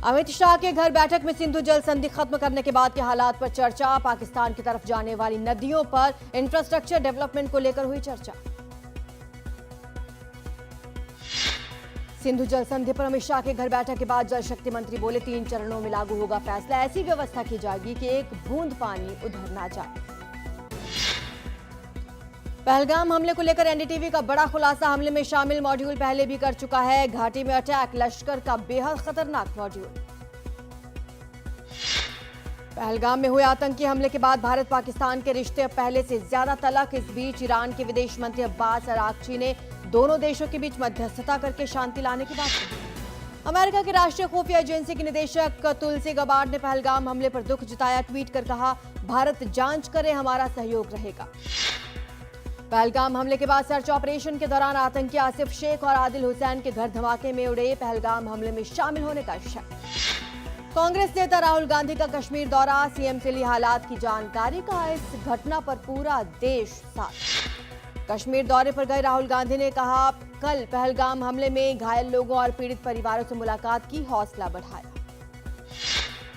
अमित शाह के घर बैठक में सिंधु जल संधि खत्म करने के बाद के हालात पर चर्चा। पाकिस्तान की तरफ जाने वाली नदियों पर इंफ्रास्ट्रक्चर डेवलपमेंट को लेकर हुई चर्चा। सिंधु जल संधि पर अमित शाह के घर बैठक के बाद जल शक्ति मंत्री बोले 3 चरणों में लागू होगा फैसला। ऐसी व्यवस्था की जाएगी कि एक बूंद पानी उधर ना जाए। पहलगाम हमले को लेकर एनडीटीवी का बड़ा खुलासा। हमले में शामिल मॉड्यूल पहले भी कर चुका है। घाटी में अटैक, लश्कर का बेहद खतरनाक मॉड्यूल। पहलगाम में हुए आतंकी हमले के बाद भारत पाकिस्तान के रिश्ते अब पहले से ज्यादा तल्ख। इस बीच ईरान के विदेश मंत्री अब्बास अरागची ने दोनों देशों के बीच मध्यस्थता करके शांति लाने की बात कही। अमेरिका की राष्ट्रीय खुफिया एजेंसी की निदेशक तुलसी गबार्ड ने पहलगाम हमले पर दुख जताया। ट्वीट कर कहा, भारत जांच करे, हमारा सहयोग रहेगा। पहलगाम हमले के बाद सर्च ऑपरेशन के दौरान आतंकी आसिफ शेख और आदिल हुसैन के घर धमाके में उड़े। पहलगाम हमले में शामिल होने का शक। कांग्रेस नेता राहुल गांधी का कश्मीर दौरा, सीएम से ली हालात की जानकारी। कहा, इस घटना पर पूरा देश साथ। कश्मीर दौरे पर गए राहुल गांधी ने कहा, कल पहलगाम हमले में घायल लोगों और पीड़ित परिवारों से मुलाकात की, हौसला बढ़ाया।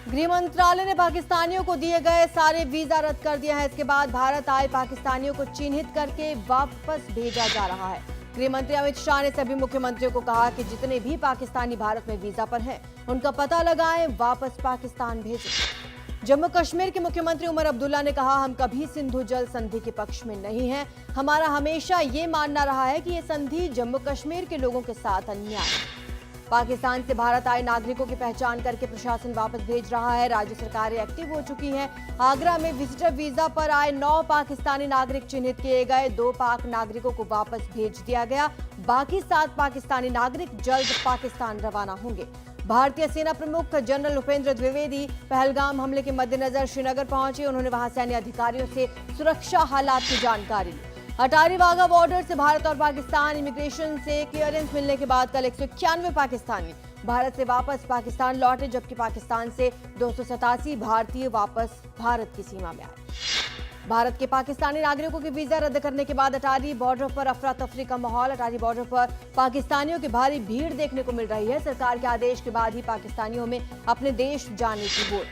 गृह मंत्रालय ने पाकिस्तानियों को दिए गए सारे वीजा रद्द कर दिया है। इसके बाद भारत आए पाकिस्तानियों को चिन्हित करके वापस भेजा जा रहा है। गृह मंत्री अमित शाह ने सभी मुख्यमंत्रियों को कहा कि जितने भी पाकिस्तानी भारत में वीजा पर हैं, उनका पता लगाएं, वापस पाकिस्तान भेजें। जम्मू कश्मीर के मुख्यमंत्री उमर अब्दुल्ला ने कहा, हम कभी सिंधु जल संधि के पक्ष में नहीं हैं। हमारा हमेशा ये मानना रहा है कि ये संधि जम्मू कश्मीर के लोगों के साथ अन्याय है। पाकिस्तान से भारत आए नागरिकों की पहचान करके प्रशासन वापस भेज रहा है। राज्य सरकारें एक्टिव हो चुकी हैं। आगरा में विजिटर वीजा पर आए 9 पाकिस्तानी नागरिक चिन्हित किए गए। 2 पाक नागरिकों को वापस भेज दिया गया। बाकी 7 पाकिस्तानी नागरिक जल्द पाकिस्तान रवाना होंगे। भारतीय सेना प्रमुख जनरल उपेंद्र द्विवेदी पहलगाम हमले के मद्देनजर श्रीनगर पहुंचे। उन्होंने वहां सैन्य अधिकारियों से सुरक्षा हालात की जानकारी ली। अटारी वाघा बॉर्डर से भारत और पाकिस्तान इमिग्रेशन से क्लियरेंस मिलने के बाद कल 191 पाकिस्तानी भारत से वापस पाकिस्तान लौटे, जबकि पाकिस्तान से 287 भारतीय वापस भारत की सीमा में आए। भारत के पाकिस्तानी नागरिकों के वीजा रद्द करने के बाद अटारी बॉर्डर पर अफरा तफरी का माहौल। अटारी बॉर्डर पर पाकिस्तानियों की भारी भीड़ देखने को मिल रही है। सरकार के आदेश के बाद ही पाकिस्तानियों में अपने देश जाने की होड़।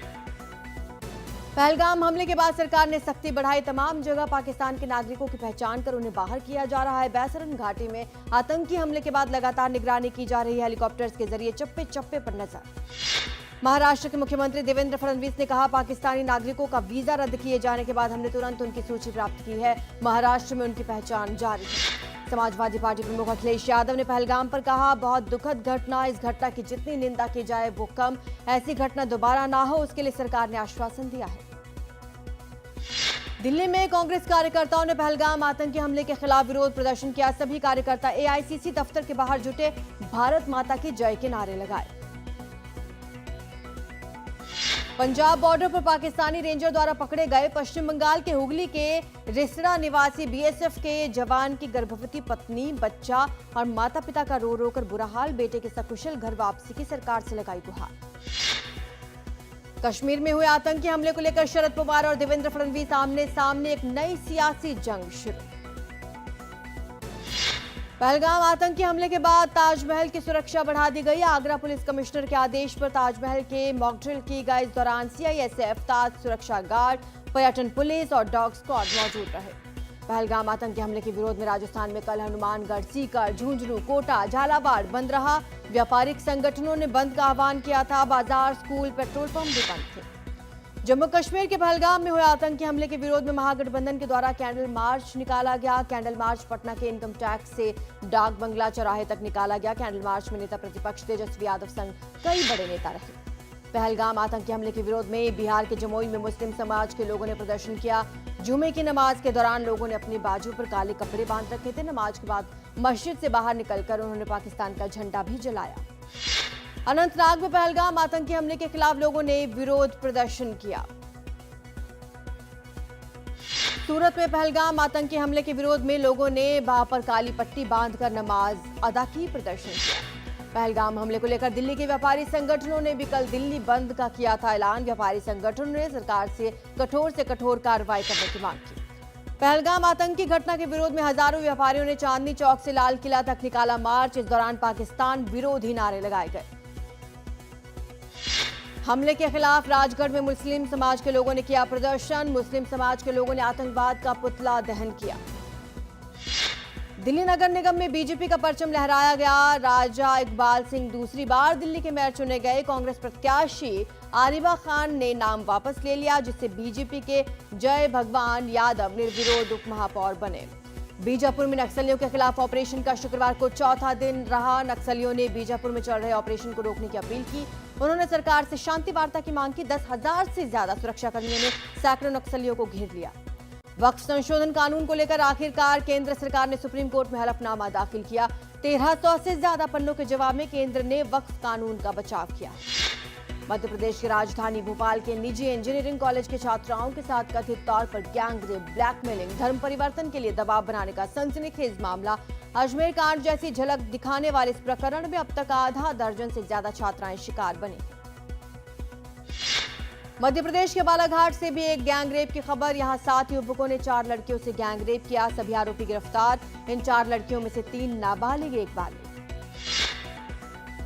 पहलगाम हमले के बाद सरकार ने सख्ती बढ़ाई। तमाम जगह पाकिस्तान के नागरिकों की पहचान कर उन्हें बाहर किया जा रहा है। बैसरन घाटी में आतंकी हमले के बाद लगातार निगरानी की जा रही है। हेलीकॉप्टर्स के जरिए चप्पे चप्पे पर नजर। महाराष्ट्र के मुख्यमंत्री देवेंद्र फडणवीस ने कहा, पाकिस्तानी नागरिकों का वीजा रद्द किए जाने के बाद हमने तुरंत उनकी सूची प्राप्त की है। महाराष्ट्र में उनकी पहचान जारी है। समाजवादी पार्टी प्रमुख अखिलेश यादव ने पहलगाम पर कहा, बहुत दुखद घटना। इस घटना की जितनी निंदा की जाए वो कम। ऐसी घटना दोबारा ना हो, उसके लिए सरकार ने आश्वासन दिया है। दिल्ली में कांग्रेस कार्यकर्ताओं ने पहलगाम आतंकी हमले के खिलाफ विरोध प्रदर्शन किया। सभी कार्यकर्ता एआईसीसी दफ्तर के बाहर जुटे, भारत माता की जय के नारे लगाए। पंजाब बॉर्डर पर पाकिस्तानी रेंजर द्वारा पकड़े गए पश्चिम बंगाल के हुगली के रिसड़ा निवासी बीएसएफ के जवान की गर्भवती पत्नी, बच्चा और माता पिता का रो रो कर बुरा हाल। बेटे के सकुशल घर वापसी की सरकार से लगाई गुहार। कश्मीर में हुए आतंकी हमले को लेकर शरद पवार और देवेंद्र फडणवीस आमने सामने, एक नई सियासी जंग शुरू। पहलगाम आतंकी हमले के बाद ताजमहल की सुरक्षा बढ़ा दी गई। आगरा पुलिस कमिश्नर के आदेश पर ताजमहल के मॉकड्रिल की गई। इस दौरान सीआईएसएफ, ताज सुरक्षा गार्ड, पर्यटन पुलिस और डॉग स्क्वाड मौजूद रहे। पहलगाम आतंकी हमले के विरोध में राजस्थान में कल हनुमानगढ़, सीकर, झुंझुनू, कोटा, झालावाड़ बंद रहा। व्यापारिक संगठनों ने बंद का आह्वान किया था। बाजार, स्कूल, पेट्रोल पंप भी बंद थे। जम्मू कश्मीर के पहलगाम में हुए आतंकी हमले के विरोध में महागठबंधन के द्वारा कैंडल मार्च निकाला गया। कैंडल मार्च पटना के इनकम टैक्स से डाक बंगला चौराहे तक निकाला गया। कैंडल मार्च में नेता प्रतिपक्ष तेजस्वी यादव संग कई बड़े नेता रहे। पहलगाम आतंकी हमले के विरोध में बिहार के जमुई में मुस्लिम समाज के लोगों ने प्रदर्शन किया। जुमे की नमाज के दौरान लोगों ने अपने बाजू पर काले कपड़े बांध रखे थे। नमाज के बाद मस्जिद से बाहर निकलकर उन्होंने पाकिस्तान का झंडा भी जलाया। अनंतनाग में पहलगाम आतंकी हमले के खिलाफ लोगों ने विरोध प्रदर्शन किया। सूरत में पहलगाम आतंकी हमले के विरोध में लोगों ने बाह पर काली पट्टी बांधकर नमाज अदा की, प्रदर्शन किया। पहलगाम हमले को लेकर दिल्ली के व्यापारी संगठनों ने भी कल दिल्ली बंद का किया था ऐलान। व्यापारी संगठनों ने सरकार से कठोर कार्रवाई करने की मांग की। पहलगाम आतंकी घटना के विरोध में हजारों व्यापारियों ने चांदनी चौक से लाल किला तक निकाला मार्च। इस दौरान पाकिस्तान विरोधी नारे लगाए गए। हमले के खिलाफ राजगढ़ में मुस्लिम समाज के लोगों ने किया प्रदर्शन। मुस्लिम समाज के लोगों ने आतंकवाद का पुतला दहन किया। दिल्ली नगर निगम में बीजेपी का परचम लहराया गया। राजा इकबाल सिंह दूसरी बार दिल्ली के मेयर चुने गए। कांग्रेस प्रत्याशी आरिबा खान ने नाम वापस ले लिया, जिससे बीजेपी के जय भगवान यादव निर्विरोध उप महापौर बने। बीजापुर में नक्सलियों के खिलाफ ऑपरेशन का शुक्रवार को चौथा दिन रहा। नक्सलियों ने बीजापुर में चल रहे ऑपरेशन को रोकने की अपील की। उन्होंने सरकार से शांति वार्ता की मांग की। 10,000 से ज्यादा सुरक्षाकर्मियों ने सैकड़ों नक्सलियों को घेर लिया। वक्फ संशोधन कानून को लेकर आखिरकार केंद्र सरकार ने सुप्रीम कोर्ट में हलफनामा दाखिल किया। 1300 से ज्यादा पन्नों के जवाब में केंद्र ने वक्फ कानून का बचाव किया। मध्य प्रदेश की राजधानी भोपाल के निजी इंजीनियरिंग कॉलेज के छात्राओं के साथ कथित तौर पर गैंगरेप, ब्लैकमेलिंग, धर्म परिवर्तन के लिए दबाव बनाने का सनसनीखेज मामला। अजमेर कांड जैसी झलक दिखाने वाले इस प्रकरण में अब तक आधा दर्जन से ज्यादा छात्राएं शिकार बनी। मध्य प्रदेश के बालाघाट से भी एक गैंगरेप की खबर। यहां 7 युवकों ने 4 लड़कियों से गैंगरेप किया। सभी आरोपी गिरफ्तार। इन 4 लड़कियों में से 3 नाबालिग, एक बालिग।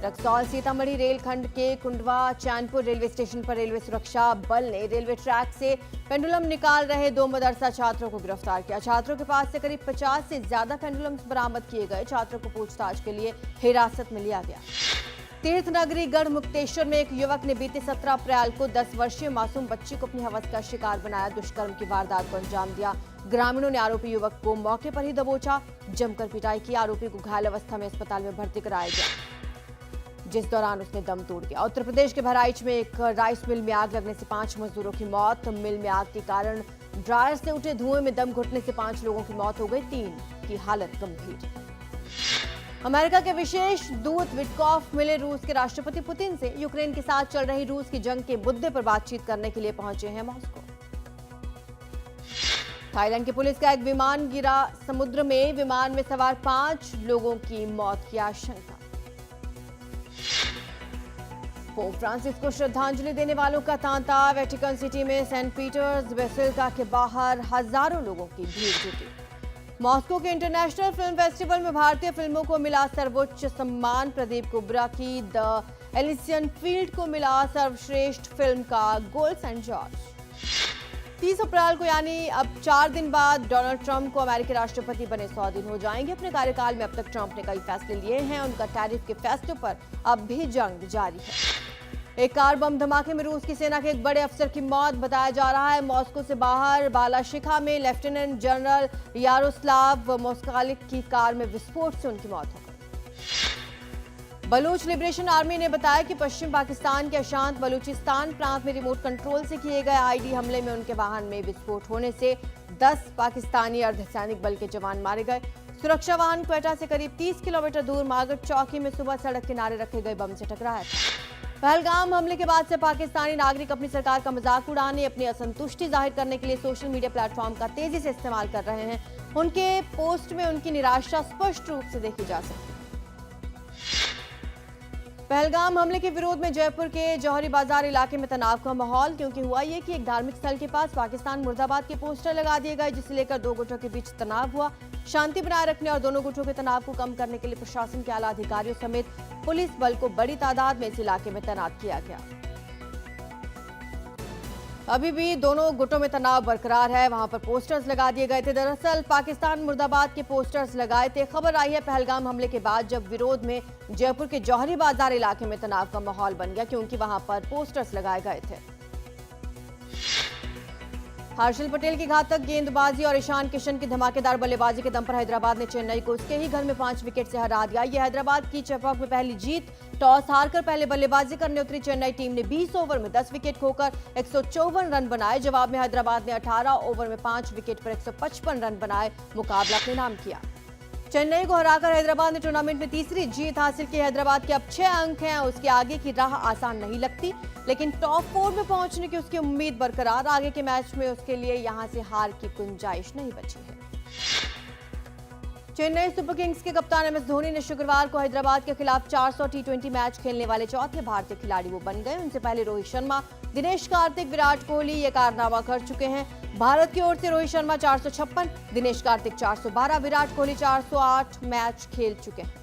रक्सौल सीतामढ़ी रेलखंड के कुंडवा चैनपुर रेलवे स्टेशन पर रेलवे सुरक्षा बल ने रेलवे ट्रैक से पेंडुलम निकाल रहे 2 मदरसा छात्रों को गिरफ्तार किया। छात्रों के पास से करीब 50 से ज्यादा पेंडुलम्स बरामद किए गए। छात्रों को पूछताछ के लिए हिरासत में लिया गया। तीर्थ नगरी गढ़ मुक्तेश्वर में एक युवक ने बीते 17 अप्रैल को 10 वर्षीय मासूम बच्ची को अपनी हवस का शिकार बनाया। दुष्कर्म की वारदात को अंजाम दिया। ग्रामीणों ने आरोपी युवक को मौके पर ही दबोचा, जमकर पिटाई की। आरोपी को घायल अवस्था में अस्पताल में भर्ती कराया गया, जिस दौरान उसने दम तोड़ दिया। उत्तर प्रदेश के बहराइच में एक राइस मिल में आग लगने से 5 मजदूरों की मौत। मिल में आग के कारण ड्रायर से उठे धुएं में दम घुटने से 5 लोगों की मौत हो गई, 3 की हालत गंभीर। अमेरिका के विशेष दूत विटकॉफ मिले रूस के राष्ट्रपति पुतिन से। यूक्रेन के साथ चल रही रूस की जंग के मुद्दे पर बातचीत करने के लिए पहुंचे हैं मॉस्को। थाईलैंड की पुलिस का एक विमान गिरा समुद्र में। विमान में सवार 5 लोगों की मौत की आशंका। पोप फ्रांसिस को श्रद्धांजलि देने वालों का तांता। वेटिकन सिटी में सेंट पीटर्स बेसिलिका के बाहर हजारों लोगों की भीड़ जुटी। मॉस्को के इंटरनेशनल फिल्म फेस्टिवल में भारतीय फिल्मों को मिला सर्वोच्च सम्मान। प्रदीप कुब्रा की द एलिसियन फील्ड को मिला सर्वश्रेष्ठ फिल्म का गोल्ड सेंट जॉर्ज। 30 अप्रैल को यानी अब 4 दिन बाद डोनाल्ड ट्रंप को अमेरिकी राष्ट्रपति बने 100 दिन हो जाएंगे। अपने कार्यकाल में अब तक ट्रंप ने कई फैसले लिए हैं। उनका टैरिफ के फैसलों पर अब भी जंग जारी है। एक कार बम धमाके में रूस की सेना के एक बड़े अफसर की मौत बताया जा रहा है। मॉस्को से बाहर बालाशिखा में लेफ्टिनेंट जनरल यारोस्लाव मोस्कालिक की कार में विस्फोट से उनकी मौत हो गई। बलूच लिबरेशन आर्मी ने बताया कि पश्चिम पाकिस्तान के अशांत बलूचिस्तान प्रांत में रिमोट कंट्रोल से किए गए आईडी हमले में उनके वाहन में विस्फोट होने से 10 पाकिस्तानी अर्धसैनिक बल के जवान मारे गए। सुरक्षा वाहन क्वेटा से करीब 30 किलोमीटर दूर मागट चौकी में सुबह सड़क किनारे रखे गए बम से टकराया था। पहलगाम हमले के बाद से पाकिस्तानी नागरिक अपनी सरकार का मजाक उड़ाने, अपनी असंतुष्टि जाहिर करने के लिए सोशल मीडिया प्लेटफॉर्म का तेजी से इस्तेमाल कर रहे हैं। उनके पोस्ट में उनकी निराशा स्पष्ट रूप से देखी जा सकती है। पहलगाम हमले के विरोध में जयपुर के जौहरी बाजार इलाके में तनाव का माहौल, क्योंकि हुआ ये कि एक धार्मिक स्थल के पास पाकिस्तान मुर्दाबाद के पोस्टर लगा दिए गए, जिसे लेकर 2 गुटों के बीच तनाव हुआ। शांति बनाए रखने और दोनों गुटों के तनाव को कम करने के लिए प्रशासन के आला अधिकारियों समेत पुलिस बल को बड़ी तादाद में इस इलाके में तैनात किया गया। अभी भी दोनों गुटों में तनाव बरकरार है। वहां पर पोस्टर्स लगा दिए गए थे। दरअसल पाकिस्तान मुर्दाबाद के पोस्टर्स लगाए थे। खबर आई है पहलगाम हमले के बाद, जब विरोध में जयपुर के जौहरी बाजार इलाके में तनाव का माहौल बन गया, क्योंकि वहां पर पोस्टर्स लगाए गए थे। हर्षल पटेल की घातक गेंदबाजी और ईशान किशन की धमाकेदार बल्लेबाजी के दम पर हैदराबाद ने चेन्नई को उसके ही घर में 5 विकेट से हरा दिया। यह हैदराबाद की चेपॉक में पहली जीत। टॉस हारकर पहले बल्लेबाजी करने उतरी चेन्नई टीम ने 20 ओवर में 10 विकेट खोकर 154 रन बनाए। जवाब में हैदराबाद ने 18 ओवर में 5 विकेट पर 155 रन बनाए मुकाबला अपने नाम किया। चेन्नई को हराकर हैदराबाद ने टूर्नामेंट में तीसरी जीत हासिल की। हैदराबाद के अब 6 अंक हैं। उसके आगे की राह आसान नहीं लगती, लेकिन टॉप 4 में पहुंचने की उसकी उम्मीद बरकरार। आगे के मैच में उसके लिए यहां से हार की गुंजाइश नहीं बची है। चेन्नई सुपर किंग्स के कप्तान MS धोनी ने शुक्रवार को हैदराबाद के खिलाफ 400 T20 मैच खेलने वाले चौथे भारतीय खिलाड़ी वो बन गए। उनसे पहले रोहित शर्मा, दिनेश कार्तिक, विराट कोहली ये कारनामा कर चुके हैं। भारत की ओर से रोहित शर्मा 456, दिनेश कार्तिक 412, विराट कोहली 408 मैच खेल चुके हैं।